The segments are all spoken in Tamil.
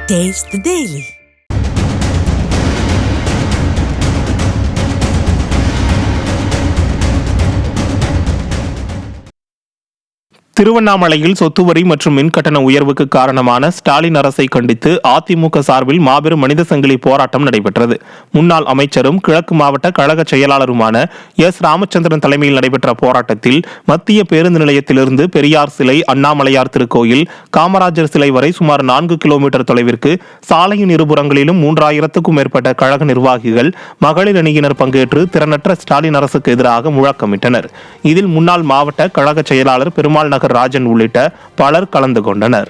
Taste the Daily. திருவண்ணாமலையில் சொத்து வரி மற்றும் மின்கட்டண உயர்வுக்கு காரணமான ஸ்டாலின் அரசை கண்டித்து அதிமுக சார்பில் மாபெரும் மனித சங்கிலி போராட்டம் நடைபெற்றது. முன்னாள் அமைச்சரும் கிழக்கு மாவட்ட கழக செயலாளருமான எஸ். ராமச்சந்திரன் தலைமையில் நடைபெற்ற போராட்டத்தில் மத்திய பேருந்து நிலையத்திலிருந்து பெரியார் சிலை, அண்ணாமலையார் திருக்கோயில், காமராஜர் சிலை வரை சுமார் 4 கிலோமீட்டர் தொலைவிற்கு சாலையின் இருபுறங்களிலும் 3000க்கும் மேற்பட்ட கழக நிர்வாகிகள், மகளிர் அணியினர் பங்கேற்று திறனற்ற ஸ்டாலின் அரசுக்கு எதிராக முழக்கமிட்டனர். இதில் முன்னாள் மாவட்ட கழக செயலாளர் பெருமாள் நகர் ராஜன் உள்ளிட்ட பலர் கலந்து கொண்டனர்.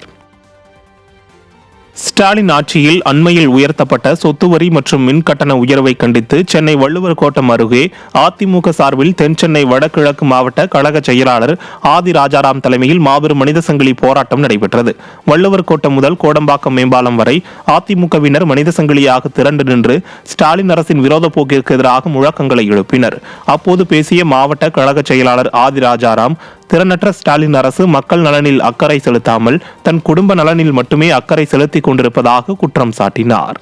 ஸ்டாலின் ஆட்சியில் அண்மையில் உயர்த்தப்பட்ட சொத்து வரி மற்றும் மின் கட்டண உயர்வை கண்டித்து சென்னை வள்ளுவர் கோட்டம் அருகே அதிமுக சார்பில் தென் சென்னை வடகிழக்கு மாவட்ட கழக செயலாளர் ஆதி ராஜாராம் தலைமையில் மாபெரும் மனித சங்கிலி போராட்டம் நடைபெற்றது. வள்ளுவர் கோட்டம் முதல் கோடம்பாக்கம் மேம்பாலம் வரை அதிமுகவினர் மனித சங்கிலியாக திரண்டு நின்று ஸ்டாலின் அரசின் விரோத போக்கிற்கு எதிராக முழக்கங்களை எழுப்பினர். அப்போது பேசிய மாவட்ட கழக செயலாளர் ஆதி ராஜாராம், திறனற்ற ஸ்டாலின் அரசு மக்கள் நலனில் அக்கறை செலுத்தாமல் தன் குடும்ப நலனில் மட்டுமே அக்கறை செலுத்திக் கொண்டிருப்பதாக குற்றம் சாட்டினார்.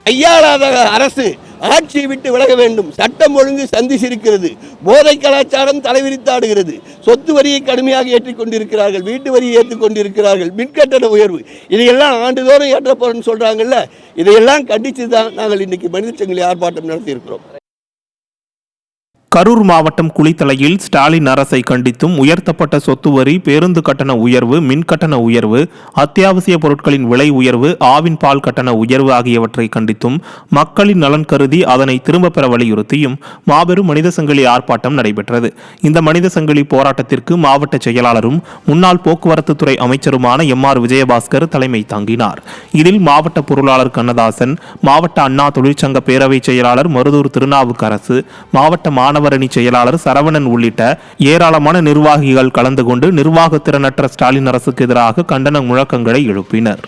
கையாளாத அரசு ஆட்சியை விட்டு விலக வேண்டும். சட்டம் ஒழுங்கு சந்திச்சிருக்கிறது. போதை கலாச்சாரம் தலைவிரித்தாடுகிறது. சொத்து வரியை கடுமையாக ஏற்றிக் கொண்டிருக்கிறார்கள். வீட்டு வரியை ஏற்றுக் கொண்டிருக்கிறார்கள். மின்கட்டண உயர்வு, இதையெல்லாம் ஆண்டுதோறும் ஏற்றப்போறன்னு சொல்றாங்கல்ல, இதையெல்லாம் கண்டித்து தான் நாங்கள் இன்னைக்கு மனித சங்கிலி ஆர்ப்பாட்டம் நடத்தியிருக்கிறோம். கரூர் மாவட்டம் குளித்தலையில் ஸ்டாலின் அரசை கண்டித்தும் உயர்த்தப்பட்ட சொத்து வரி, பேருந்து கட்டண உயர்வு, மின் கட்டண உயர்வு, அத்தியாவசிய பொருட்களின் விலை உயர்வு, ஆவின் பால் கட்டண உயர்வு ஆகியவற்றை கண்டித்தும் மக்களின் நலன் கருதி அதனை திரும்பப் பெற வலியுறுத்தியும் மாபெரும் மனித சங்கிலி ஆர்ப்பாட்டம் நடைபெற்றது. இந்த மனித சங்கிலி போராட்டத்திற்கு மாவட்ட செயலாளரும் முன்னாள் போக்குவரத்து துறை அமைச்சருமான எம்.ஆர். விஜயபாஸ்கர் தலைமை தாங்கினார். இதில் மாவட்ட பொருளாளர் கண்ணதாசன், மாவட்ட அண்ணா தொழிற்சங்க பேரவை செயலாளர் மருதூர் திருநாவுக்கரசு, மாவட்ட மாணவர் அணி செயலாளர் சரவணன் உள்ளிட்ட ஏராளமான நிர்வாகிகள் கலந்து கொண்டு நிர்வாக திறனற்ற ஸ்டாலின் அரசுக்கு எதிராக கண்டன முழக்கங்களை எழுப்பினர்.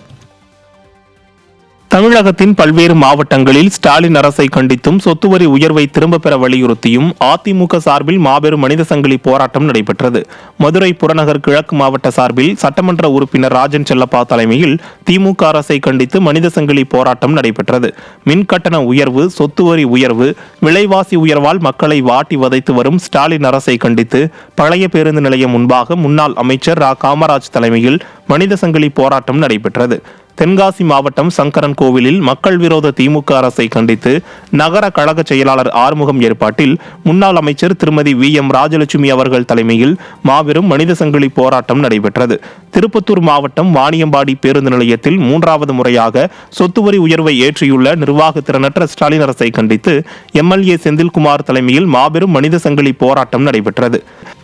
தமிழகத்தின் பல்வேறு மாவட்டங்களில் ஸ்டாலின் அரசை கண்டித்தும் சொத்து வரி உயர்வை திரும்பப் பெற வலியுறுத்தியும் அதிமுக சார்பில் மாபெரும் மனித சங்கிலி போராட்டம் நடைபெற்றது. மதுரை புறநகர் கிழக்கு மாவட்ட சார்பில் சட்டமன்ற உறுப்பினர் ராஜன் செல்லப்பா தலைமையில் திமுக அரசை கண்டித்து மனித சங்கிலி போராட்டம் நடைபெற்றது. மின் கட்டண உயர்வு, சொத்து வரி உயர்வு, விலைவாசி உயர்வால் மக்களை வாட்டி வதைத்து வரும் ஸ்டாலின் அரசை கண்டித்து பழைய பேருந்து நிலையம் முன்பாக முன்னாள் அமைச்சர் ரா. காமராஜ் தலைமையில் மனித சங்கிலி போராட்டம் நடைபெற்றது. தென்காசி மாவட்டம் சங்கரன் கோவிலில் மக்கள் விரோத திமுக அரசை கண்டித்து நகர கழக செயலாளர் ஆறுமுகம் ஏற்பாட்டில் முன்னாள் அமைச்சர் திருமதி வி.எம். ராஜலட்சுமி அவர்கள் தலைமையில் மாபெரும் மனித சங்கிலி போராட்டம் நடைபெற்றது. திருப்பத்தூர் மாவட்டம் வாணியம்பாடி பேருந்து நிலையத்தில் 3வது முறையாக சொத்து வரி உயர்வை ஏற்றியுள்ள நிர்வாக திறனற்ற ஸ்டாலின் அரசை கண்டித்து எம்.எல்.ஏ. செந்தில்குமார் தலைமையில் மாபெரும் மனித சங்கிலி போராட்டம் நடைபெற்றது.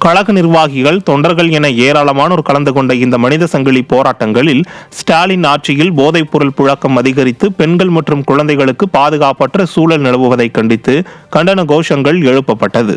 கழக நிர்வாகிகள், தொண்டர்கள் என ஏராளமானோர் கலந்து கொண்ட இந்த மனித சங்கிலி போராட்டங்களில் ஸ்டாலின் ஆட்சியில் போதைப் பொருள் புழக்கம் அதிகரித்து பெண்கள் மற்றும் குழந்தைகளுக்கு பாதுகாப்பற்ற சூழல் நிலவுவதை கண்டித்து கண்டன கோஷங்கள் எழுப்பப்பட்டது.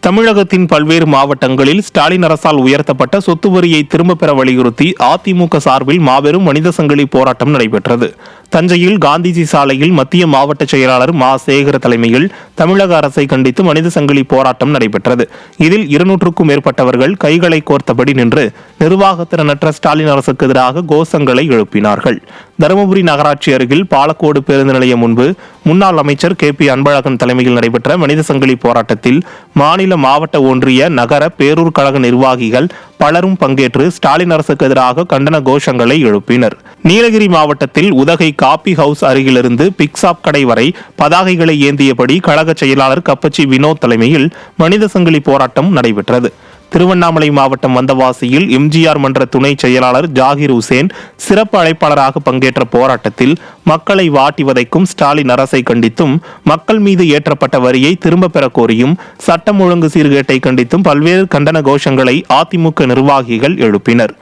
தமிழகத்தின் பல்வேறு மாவட்டங்களில் ஸ்டாலின் அரசால் உயர்த்தப்பட்ட சொத்து வரியை திரும்பப் பெற வலியுறுத்தி அதிமுக சார்பில் மாபெரும் மனித சங்கிலி போராட்டம் நடைபெற்றது. தஞ்சையில் காந்திஜி சாலையில் மத்திய மாவட்ட செயலாளர் மா. சேகர் தலைமையில் தமிழக அரசை கண்டித்து மனித சங்கிலி போராட்டம் நடைபெற்றது. இதில் 200க்கும் மேற்பட்டவர்கள் கைகளை கோர்த்தபடி நின்று நிர்வாகத்திறனற்ற ஸ்டாலின் அரசுக்கு எதிராக கோஷங்களை எழுப்பினார்கள். தருமபுரி நகராட்சி அருகில் பாலக்கோடு பேருந்து நிலையம் முன்பு முன்னாள் அமைச்சர் கே.பி. அன்பழகன் தலைமையில் நடைபெற்ற மனித சங்கிலி போராட்டத்தில் மாநில, மாவட்ட, ஒன்றிய, நகர, பேரூர் கழக நிர்வாகிகள் பலரும் பங்கேற்று ஸ்டாலின் அரசுக்கு எதிராக கண்டன கோஷங்களை எழுப்பினர். நீலகிரி மாவட்டத்தில் உதகை காபி ஹவுஸ் அருகிலிருந்து பிக்சாப் கடை வரை பதாகைகளை ஏந்தியபடி கழக செயலாளர் கப்பச்சி வினோத் தலைமையில் மனித சங்கிலி போராட்டம் நடைபெற்றது. திருவண்ணாமலை மாவட்டம் வந்தவாசியில் எம்.ஜி.ஆர். மன்ற துணை செயலாளர் ஜாகிர் உசேன் சிறப்பு அழைப்பாளராக பங்கேற்ற போராட்டத்தில் மக்களை வாட்டி வதைக்கும் ஸ்டாலின் அரசை கண்டித்தும், மக்கள் மீது ஏற்றப்பட்ட வரியை திரும்பப் பெற கோரியும், சட்டம் ஒழுங்கு சீர்கேட்டை கண்டித்தும் பல்வேறு கண்டன கோஷங்களை அதிமுக நிர்வாகிகள் எழுப்பினர்.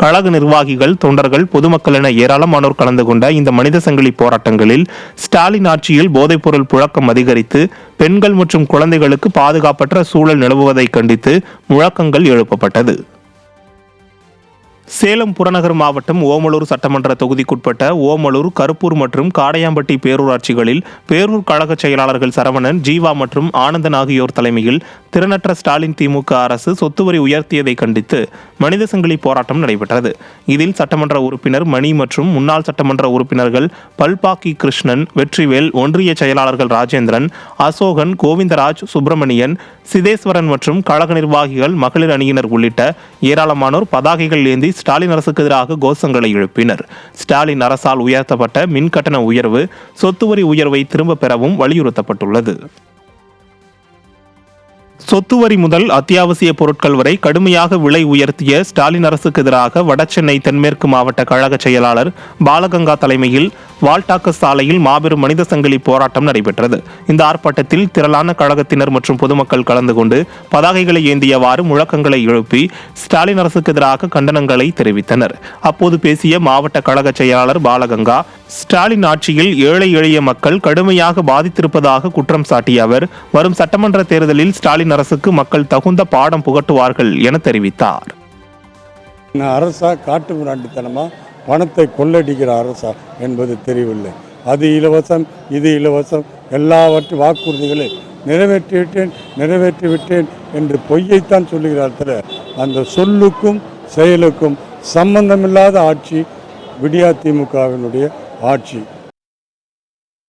கழக நிர்வாகிகள், தொண்டர்கள், பொதுமக்கள் என ஏராளமானோர் கலந்து கொண்ட இந்த மனித சங்கிலி போராட்டங்களில் ஸ்டாலின் ஆட்சியில் போதைப்பொருள் புழக்கம் அதிகரித்து பெண்கள் மற்றும் குழந்தைகளுக்கு பாதுகாப்பற்ற சூழல் நிலவுவதை கண்டித்து முழக்கங்கள் எழுப்பப்பட்டது. சேலம் புறநகர் மாவட்டம் ஓமலூர் சட்டமன்ற தொகுதிக்குட்பட்ட ஓமலூர், கருப்பூர் மற்றும் காடையாம்பட்டி பேரூராட்சிகளில் பேரூர் கழக செயலாளர்கள் சரவணன், ஜீவா மற்றும் ஆனந்தன் ஆகியோர் தலைமையில் திறனற்ற ஸ்டாலின் திமுக அரசு சொத்து வரி உயர்த்தியதை கண்டித்து மனித சங்கிலி போராட்டம் நடைபெற்றது. இதில் சட்டமன்ற உறுப்பினர் மணி மற்றும் முன்னாள் சட்டமன்ற உறுப்பினர்கள் பல்பாக்கி கிருஷ்ணன், வெற்றிவேல், ஒன்றிய செயலாளர்கள் ராஜேந்திரன், அசோகன், கோவிந்தராஜ், சுப்பிரமணியன், சிதேஸ்வரன் மற்றும் கழக நிர்வாகிகள், மகளிர் அணியினர் உள்ளிட்ட ஏராளமானோர் பதாகைகள் ஏந்தி ஸ்டாலின் அரசுக்கு எதிராக கோஷங்களை எழுப்பினர். ஸ்டாலின் அரசால் உயர்த்தப்பட்ட மின் கட்டண உயர்வு, சொத்து வரி உயர்வை திரும்ப பெறவும் வலியுறுத்தப்பட்டுள்ளது. சொத்து வரி முதல் அத்தியாவசிய பொருட்கள் வரை கடுமையாக விலை உயர்த்திய ஸ்டாலின் அரசுக்கு எதிராக வடசென்னை தென்மேற்கு மாவட்ட கழக செயலாளர் பாலகங்கா தலைமையில் வால்டாக்கஸ் சாலையில் மாபெரும் மனித சங்கிலி போராட்டம் நடைபெற்றது. இந்த ஆர்ப்பாட்டத்தில் திரளான கழகத்தினர் மற்றும் பொதுமக்கள் கலந்து கொண்டு பதாகைகளை ஏந்தியவாறு முழக்கங்களை எழுப்பி ஸ்டாலின் அரசுக்கு எதிராக கண்டனங்களை தெரிவித்தனர். அப்போது பேசிய மாவட்ட கழக செயலாளர் பாலகங்கா, ஸ்டாலின் ஆட்சியில் ஏழை எளிய மக்கள் கடுமையாக பாதித்திருப்பதாக குற்றம் சாட்டிய அவர், வரும் சட்டமன்ற தேர்தலில் ஸ்டாலின் அரசுக்கு மக்கள் தகுந்த பாடம் புகட்டுவார்கள் என தெரிவித்தார். அரசா காட்டு மிராண்டித்தனமா பணத்தை கொள்ளடிக்கிற அரசா என்பது தெரியவில்லை. அது இலவசம், இது இலவசம், எல்லாவற்றையும் வாக்குறுதிகளை நிறைவேற்றிவிட்டேன் என்று பொய்யைத்தான் சொல்லுகிறார்கள். அந்த சொல்லுக்கும் செயலுக்கும் சம்பந்தமில்லாத ஆட்சி விடியா திமுகவினுடைய ஆட்சி.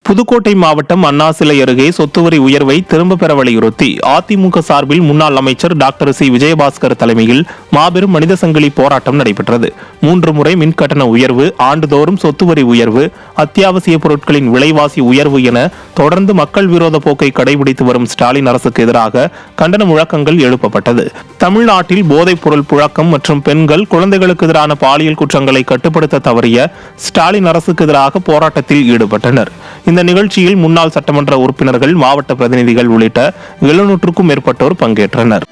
புதுக்கோட்டை மாவட்டம் அண்ணாசிலை அருகே சொத்து வரி உயர்வை திரும்ப பெற வலியுறுத்தி அதிமுக சார்பில் முன்னாள் அமைச்சர் டாக்டர் சி விஜயபாஸ்கர் தலைமையில் மாபெரும் மனித சங்கிலி போராட்டம் நடைபெற்றது. 3 முறை மின்கட்டண உயர்வு, ஆண்டுதோறும் சொத்து வரி உயர்வு, அத்தியாவசிய பொருட்களின் விலைவாசி உயர்வு என தொடர்ந்து மக்கள் விரோத போக்கை கடைபிடித்து வரும் ஸ்டாலின் அரசுக்கு எதிராக கண்டன முழக்கங்கள் எழுப்பப்பட்டது. தமிழ்நாட்டில் போதைப் பொருள் புழக்கம் மற்றும் பெண்கள், குழந்தைகளுக்கு எதிரான பாலியல் குற்றங்களை கட்டுப்படுத்த தவறிய ஸ்டாலின் அரசுக்கு எதிராக போராட்டத்தில் ஈடுபட்டனர். இந்த நிகழ்ச்சியில் முன்னாள் சட்டமன்ற உறுப்பினர்கள், மாவட்ட பிரதிநிதிகள் உள்ளிட்ட 700க்கும் மேற்பட்டோர் பங்கேற்றனர்.